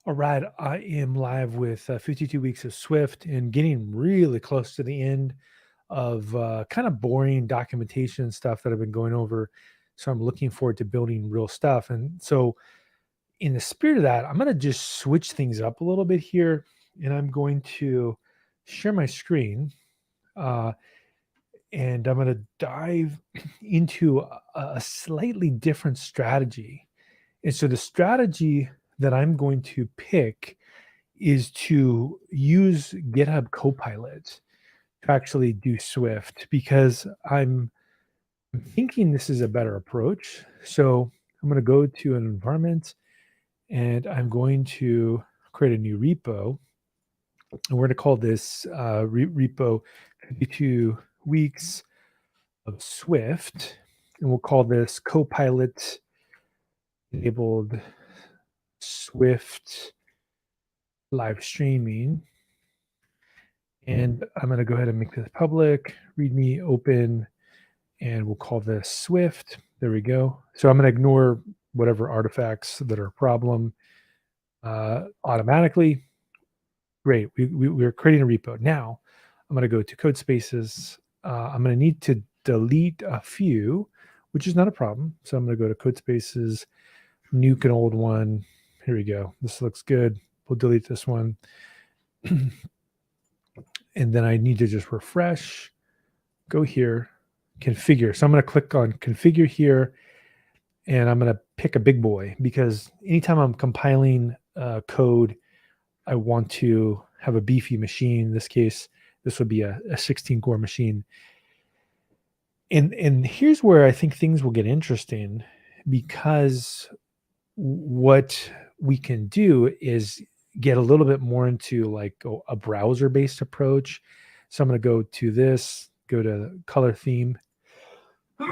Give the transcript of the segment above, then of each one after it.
All right, I am live with 52 weeks of Swift and getting really close to the end of kind of boring documentation stuff that I've been going over. So I'm looking forward to building real stuff. And so, in the spirit of that, I'm going to just switch things up a little bit here, and I'm going to share my screen, uh, and I'm going to dive into a slightly different strategy. And so, the strategy that I'm going to pick is to use GitHub Copilot to actually do Swift because I'm thinking this is a better approach. So I'm going to go to an environment and I'm going to create a new repo. And we're going to call this repo 52 weeks of Swift. And we'll call this Copilot enabled Swift live streaming. And I'm going to go ahead and make this public, readme open, and we'll call this Swift. There we go. So I'm going to ignore whatever artifacts that are a problem automatically. Great. We're creating a repo. Now I'm going to go to code spaces. I'm going to need to delete a few, which is not a problem. So I'm going to go to code spaces, nuke an old one. Here we go. This looks good. We'll delete this one. And then I need to just refresh, go here, configure. So I'm going to click on configure here, and I'm going to pick a big boy because anytime I'm compiling code, I want to have a beefy machine. In this case, this would be a 16 core machine. And here's where I think things will get interesting, because what we can do is get a little bit more into like a browser based approach. So I'm going to go to this, go to color theme. So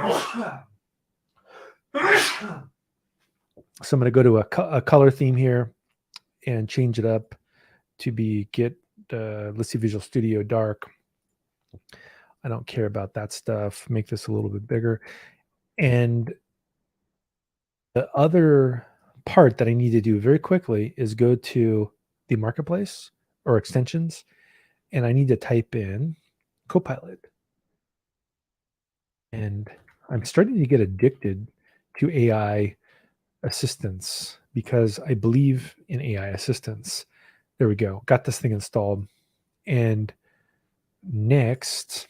I'm going to go to a color theme here and change it up to be let's see, Visual Studio dark. I don't care about that stuff. Make this a little bit bigger. And the other part that I need to do very quickly is go to the marketplace or extensions, and I need to type in Copilot. And I'm starting to get addicted to AI assistance because I believe in AI assistance. There we go. Got this thing installed. And next,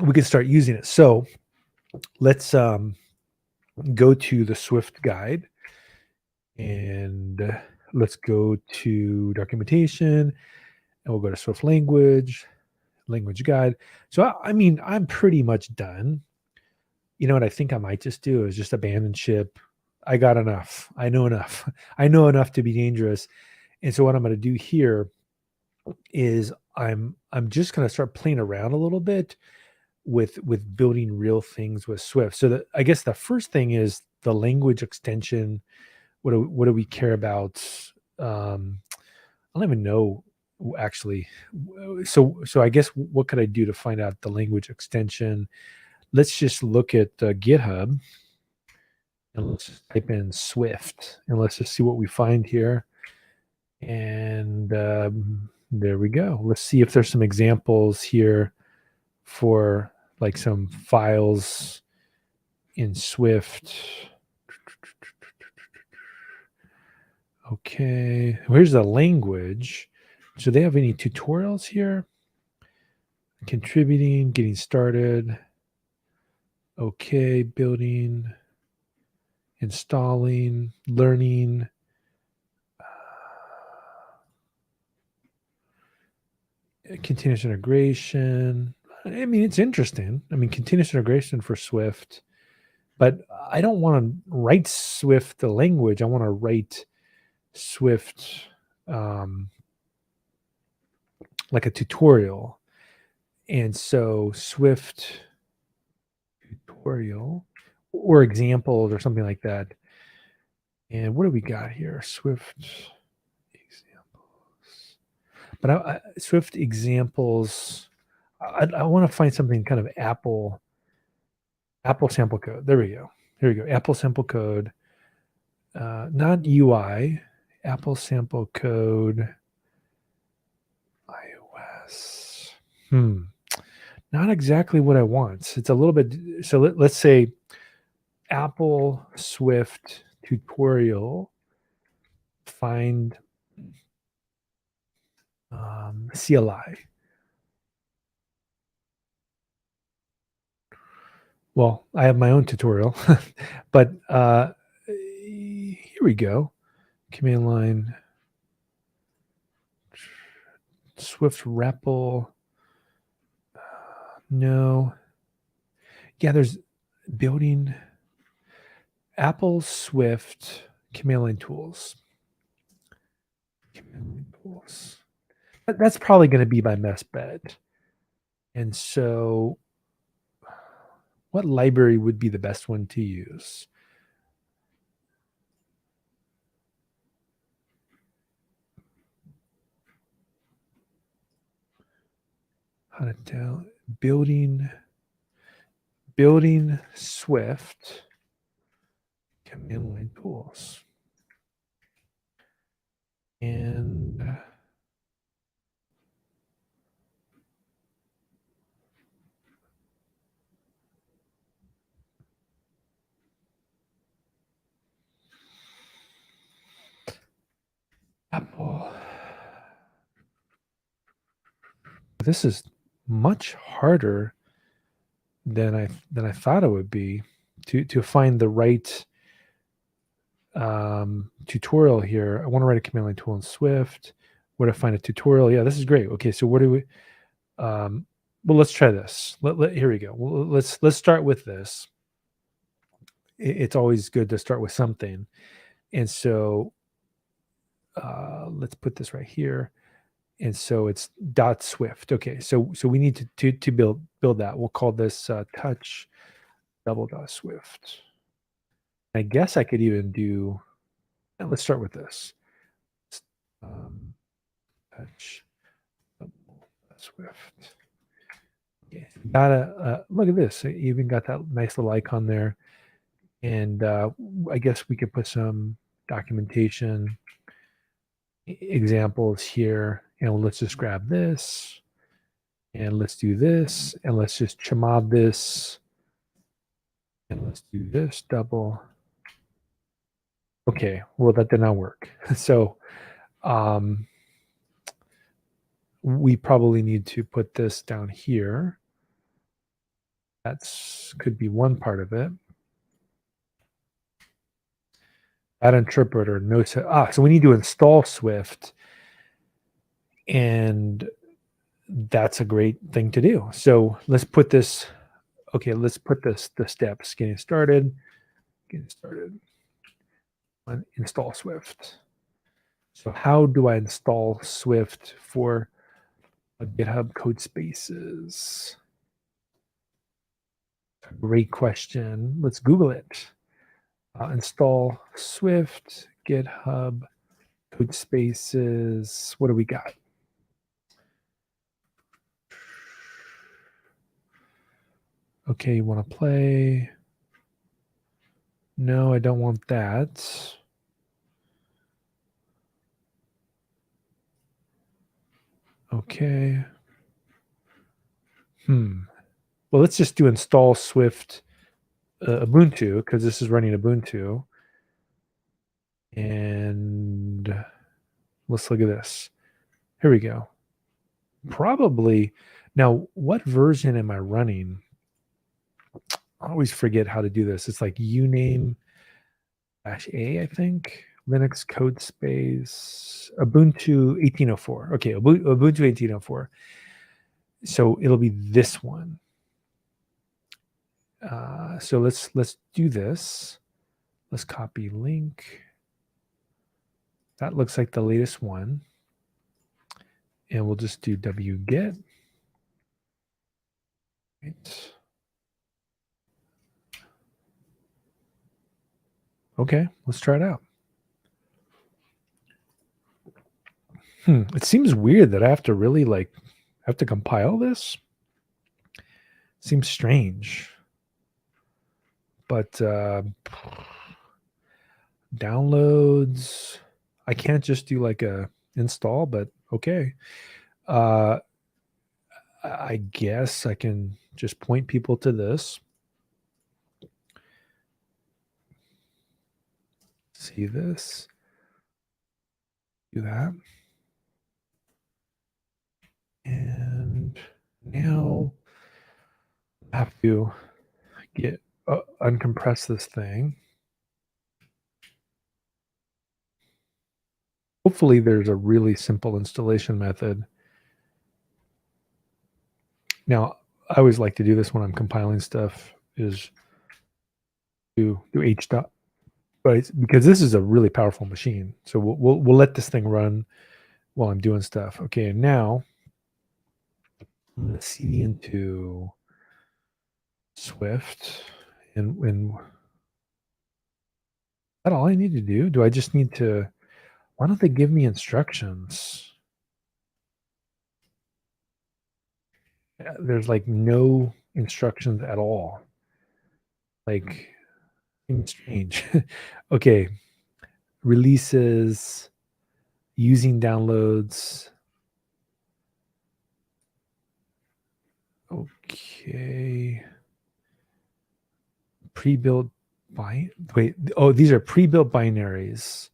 we can start using it. So let's go to the Swift guide, and let's go to documentation, and we'll go to Swift language guide. So I mean, I'm pretty much done. You know what I think I might just do is just abandon ship. I got enough. I know enough. I know enough to be dangerous. And so what I'm going to do here is I'm just going to start playing around a little bit with building real things with Swift. So I guess the first thing is the language extension. What do we care about? I don't even know actually. So I guess what could I do to find out the language extension? Let's just look at GitHub, and let's type in Swift, and let's just see what we find here. And there we go. Let's see if there's some examples here for like some files in Swift. Okay, here's the language. Do they have any tutorials here? Contributing, getting started. Okay, building, installing, learning. Continuous integration. I mean, it's interesting. I mean, continuous integration for Swift, but I don't want to write Swift the language. I want to write Swift like a tutorial. And so Swift tutorial or examples or something like that. And what do we got here? Swift examples. But Swift examples, I want to find something kind of Apple sample code. There we go. Here we go. Apple sample code, not UI, Apple sample code, iOS. Not exactly what I want. It's a little bit. So let's say Apple Swift tutorial, find CLI. Well, I have my own tutorial, but here we go. Command line, Swift REPL. No. Yeah, there's building Apple Swift command line tools. Command line tools. That's probably going to be my best bet. And so, what library would be the best one to use? How to tell building Swift command line tools. And Apple. This is much harder than I thought it would be to find the right tutorial here. I want to write a command line tool in Swift. Where to find a tutorial? Yeah, this is great. Okay, so what do we? Well, let's try this. Here we go. Well, let's start with this. It's always good to start with something, and so let's put this right here. And so it's .swift. Okay, so we need to build that. We'll call this touch double.swift. I guess I could even do. Let's start with this. Touch double.swift. Okay, gotta look at this. It even got that nice little icon there. And I guess we could put some documentation examples here. And let's just grab this. And let's do this. And let's just chmod this. And let's do this double. Okay, well, that did not work. So we probably need to put this down here. That's could be one part of it. That interpreter, no. So we need to install Swift. And that's a great thing to do. So let's put this. Okay, let's put the steps. Getting started. Install Swift. So how do I install Swift for a GitHub code spaces? Great question. Let's Google it. Install Swift GitHub code spaces. What do we got? Okay, you want to play? No, I don't want that. Okay. Well, let's just do install Swift Ubuntu because this is running Ubuntu. And let's look at this. Here we go. Probably. Now, what version am I running? I always forget how to do this. It's like uname -a, I think. Linux code space. Ubuntu 1804. Okay, Ubuntu 1804. So it'll be this one. So let's do this. Let's copy link. That looks like the latest one. And we'll just do wget. Right. Okay, let's try it out. It seems weird that I have to really have to compile this. Seems strange. but downloads, I can't just do like a install, but okay. I guess I can just point people to this. See this, do that. And now I have to get uncompress this thing. Hopefully there's a really simple installation method. Now, I always like to do this when I'm compiling stuff is do h dot, right? Because this is a really powerful machine. So we'll let this thing run while I'm doing stuff. Okay, and now I'm going to cd into Swift, and that all I need to do? Do I just need to? Why don't they give me instructions? There's like no instructions at all. Like, seems strange. Okay, releases, using downloads. Okay. Pre-built wait, oh, these are pre-built binaries.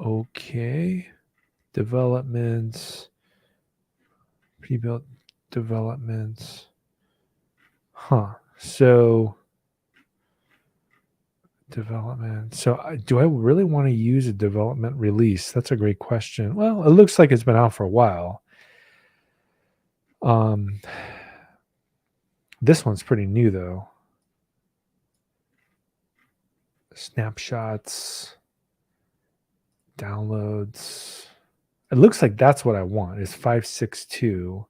Okay. Developments, pre-built developments. Huh. So development. So do I really want to use a development release? That's a great question. Well, it looks like it's been out for a while. This one's pretty new though. Snapshots, downloads. It looks like that's what I want is 562,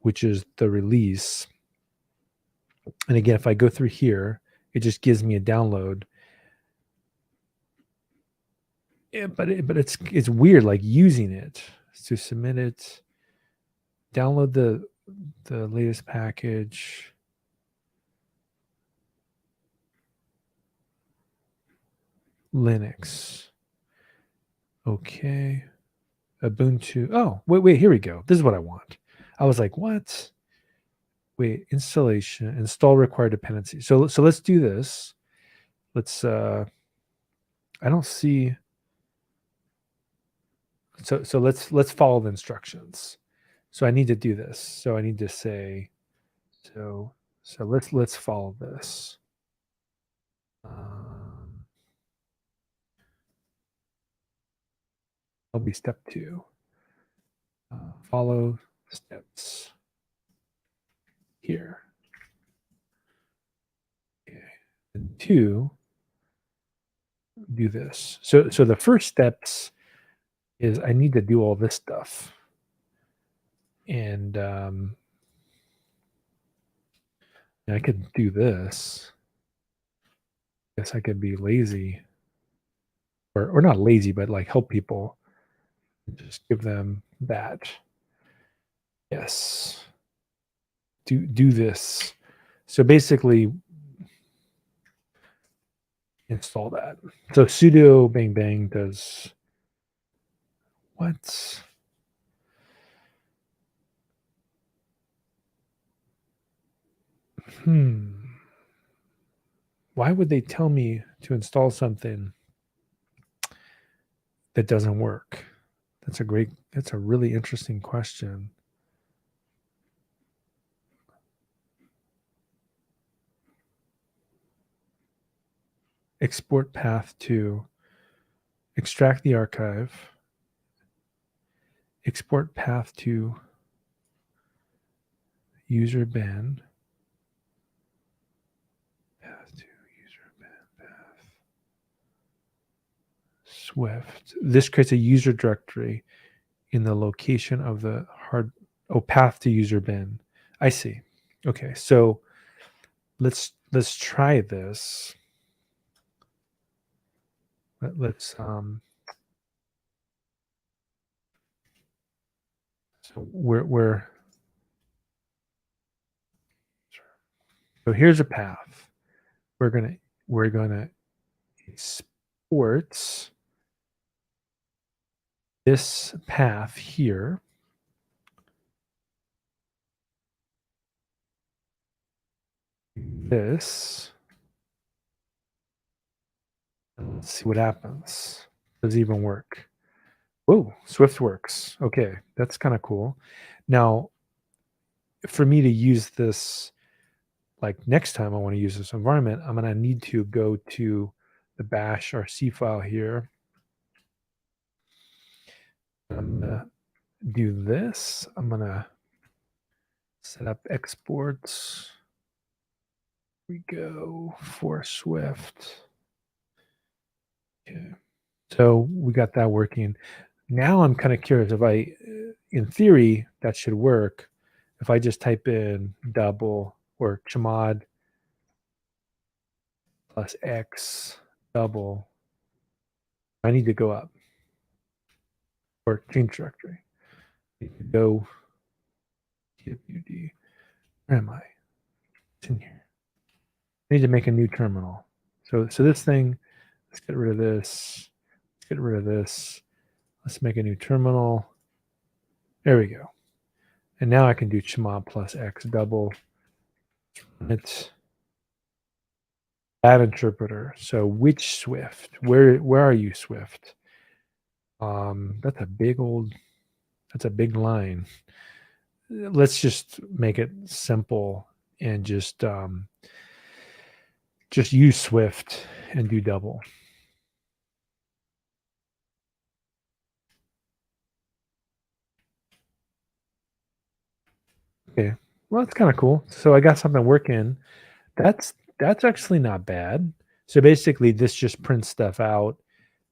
which is the release. And again, if I go through here, it just gives me a download. Yeah, but it's weird, like using it to submit it, download the latest package. Linux. Okay. Ubuntu. Oh, wait, here we go. This is what I want. I was like, what? Wait, installation, install required dependencies. So let's do this. Let's I don't see, so let's follow the instructions. So I need to do this. So I need to say, so let's follow this. That'll be step 2. Follow steps here. Okay. And 2, do this. So the first steps is I need to do all this stuff. And I could do this. Guess I could be lazy, or not lazy, but like help people. Just give them that. Yes. Do this. So basically install that. So sudo bang bang does what? Why would they tell me to install something that doesn't work? That's a really interesting question. Export path to extract the archive. Export path to user bin. Path to user bin path. Swift. This creates a user directory in the location of the path to user bin. I see. Okay, so let's try this. Let's so we're So here's a path. We're gonna export this path here. This. Let's see what happens. Does it even work? Whoa, Swift works. Okay, that's kind of cool. Now, for me to use this, like next time I want to use this environment, I'm going to need to go to the bash RC file here. I'm going to do this. I'm going to set up exports. We go for Swift. Okay. So we got that working. Now I'm kind of curious if in theory, that should work. If I just type in double or chmod plus x double, I need to go up or change directory. I need to go twd. Where am I? It's in here. I need to make a new terminal. So this thing, let's get rid of this. Let's get rid of this. Let's make a new terminal. There we go. And now I can do chmod plus x double. It's that interpreter. So which Swift? Where are you, Swift? That's a big line. Let's just make it simple and just use Swift and do double. Okay, well, that's kind of cool. So I got something working. That's actually not bad. So basically, this just prints stuff out.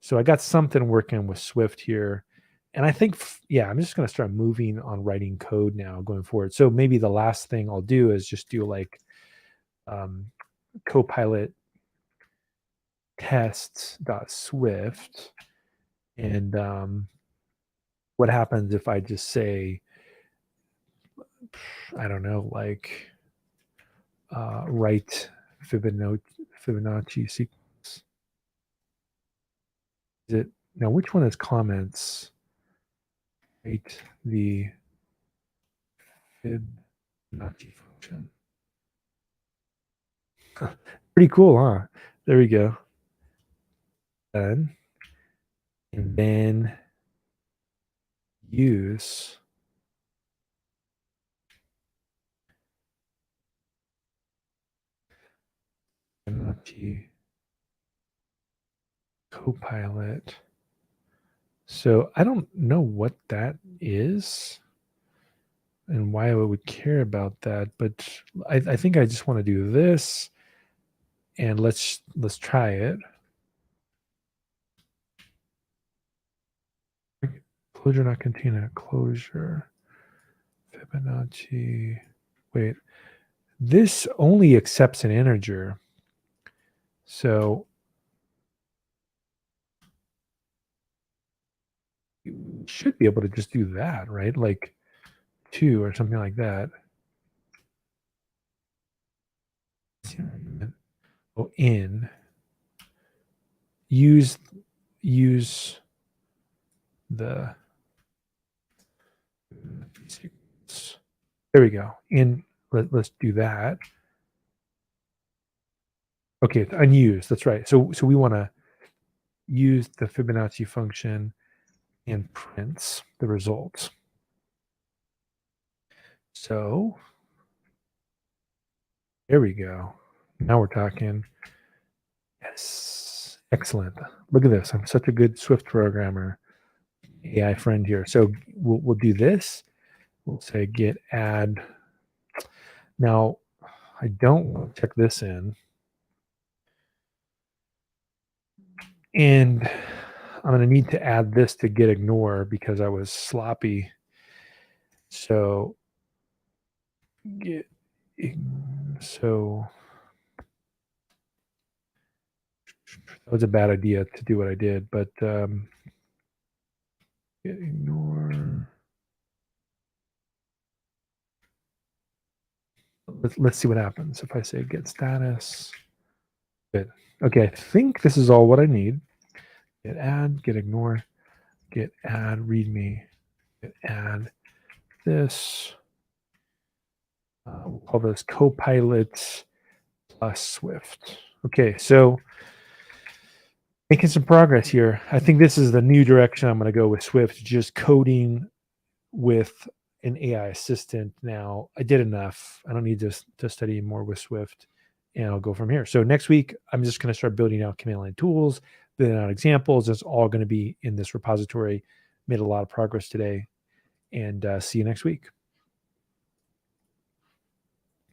So I got something working with Swift here. And I think, yeah, I'm just going to start moving on writing code now going forward. So maybe the last thing I'll do is just do like Copilot tests.swift. And what happens if I just say, I don't know, like write Fibonacci sequence? Is it now? Which one is comments? Write the Fibonacci function. Pretty cool, huh? There we go. Done. And then use Fibonacci Copilot. So I don't know what that is and why I would care about that, but I think I just want to do this, and let's try it. Closure not contain a closure. Fibonacci. Wait, this only accepts an integer. So you should be able to just do that, right? Like 2 or something like that. Oh, use the there we go. Let's do that. Okay, it's unused. That's right. So we want to use the Fibonacci function and prints the results. So there we go. Now we're talking. Yes, excellent. Look at this. I'm such a good Swift programmer. AI friend here. So we'll do this. We'll say git add. Now I don't want to check this in, and I'm going to need to add this to git ignore because I was sloppy. So git so that was a bad idea to do what I did, but git ignore. Let's see what happens if I say get status. Good. Okay, I think this is all what I need. Get add, get ignore, get add readme, get add this. We'll call this Copilot plus Swift. Okay, so making some progress here. I think this is the new direction I'm going to go with Swift, just coding with an AI assistant. Now, I did enough. I don't need to study more with Swift, and I'll go from here. So next week, I'm just going to start building out command line tools, building out examples. It's all going to be in this repository. Made a lot of progress today, and see you next week.